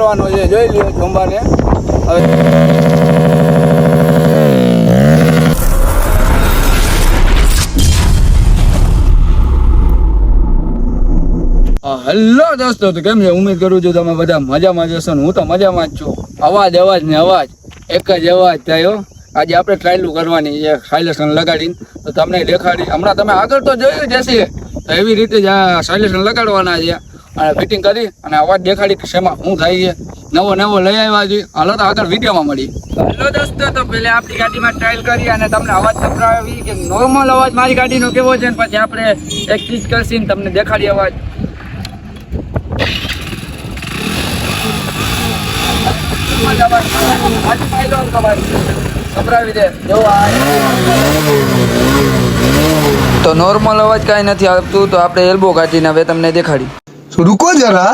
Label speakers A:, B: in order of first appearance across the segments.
A: કરવાનો છે, જોઈ લ્યો જોંબાને. હવે હેલો દોસ્તો, તો કેમ છે? ઉમેદ કરું છું તમે બધા મજામાં જ હશો ને. હું તો મજામાં જ છું. અવાજ ને અવાજ એક જ અવાજ થયો. આજે આપણે ટ્રાયલ કરવાની છે સાયલેશન લગાડીને, તો તમને દેખાડી. હમણાં તમે આગળ તો જોયું જ હશે, તો એવી રીતે જ આ સાયલેશન લગાડવાના છે અને ફિટિંગ કરી અને અવાજ દેખાડી કે શેમાં શું થાય છે. નવો લઈ આવ્યા છે. હાલો તો આગળ વિડીયોમાં મળી. હેલો દોસ્તો, તો પહેલે આપણી ગાડીમાં ટ્રાયલ કરી અને તમને અવાજ સંભળાવી કે નોર્મલ અવાજ મારી ગાડીનો કેવો છે, ને પછી આપણે એક ચીજ કરશીને તમને દેખાડી અવાજ. તો નોર્મલ અવાજ કાંઈ નથી આવતું, તો આપણે એલ્બો કાઢીને હવે તમને દેખાડી.
B: रुको जरा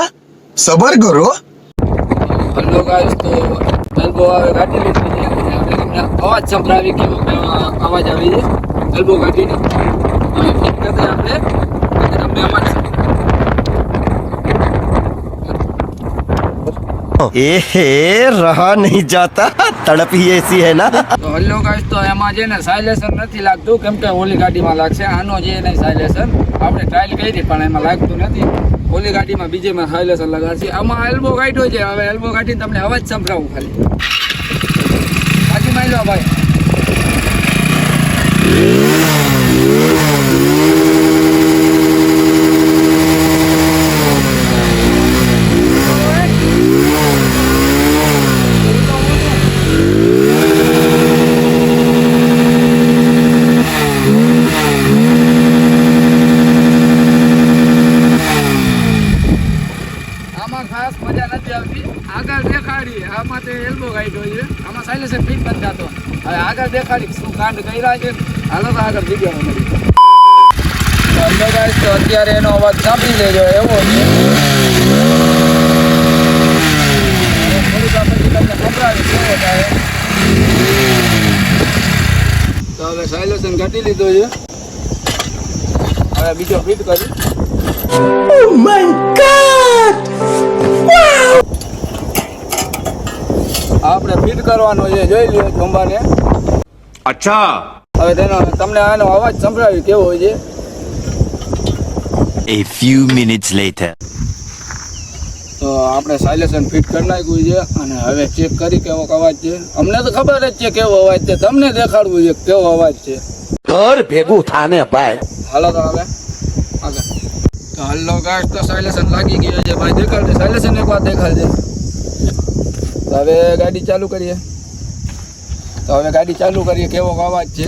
B: सबर करो.
A: હલો ગાઈસ, તો એલ્બો હવે કાઢી લીધી છે. આપણે તમને અવાજ સંભળાવી કેવો અવાજ આવી છે એલ્બો કાઢીને. હવે ફિટ કરી આપણે તમને અવાજ.
C: रहा नहीं जाता, तड़प ही ऐसी है ना.
A: તો હલો ગાઈસ, તો એમાં છે ને સાયલેશન નથી લાગતું, કેમ કે ઓલી ગાડીમાં લાગશે. આનો જે નહીં સાયલેશન આપણે ટ્રાયલ કરી પણ એમાં લાગતું નથી. ઓલી ગાડીમાં બીજેમાં સાયલેશન લગાડશે. આમાં એલ્બો કાઢ્યો છે. હવે એલ્બો કાઢીને તમને અવાજ સંભળાવું ખાલી. ગાડીમાં લો ભાઈ. ખાસ મજા નથી આવતી. આગળ દેખાડી, આમાં તે એલ્બો કાઢ્યો છે, આમાં સાયલેશન ફિટ નથી થતો. હવે આગળ દેખાડી શું કાંડ કર્યા છે. હાલો તો આગળ વિડીયોમાં મળી. હલો ગાઈસ, તો અત્યારે એનો અવાજ સાંભળી લેજો એવો છે. થોડીક પછી તમને સંભળાવી કેવો થાય. તો હવે સાયલેશન કાઢી લીધું છે. હવે બીજો ફિટ કરી.
B: Oh my God!
A: આપણે ફિટ કરવાનો છે, જોઈ લ્યો જોંબાને.
C: अच्छा.
A: હવે તમને આનો અવાજ સંભળાવી કેવો હોય છે.
C: A few minutes later.
A: તો આપણે સાયલેશન ફિટ કરી નાખ્યું છે અને હવે ચેક કરી કેવો અવાજ છે. અમને તો ખબર જ છે કેવો અવાજ છે, તમને દેખાડવું છે કેવો અવાજ છે.
B: घर भेगू थाने भाई.
A: હાલો તો હવે આગળ. તો હલો ગાઈસ, તો સાયલેશન લાગી ગયું છે ભાઈ. દેખાડજે સાયલેશન એક વાર દેખાડજે. તો હવે ગાડી ચાલુ કરીએ. કેવો અવાજ છે.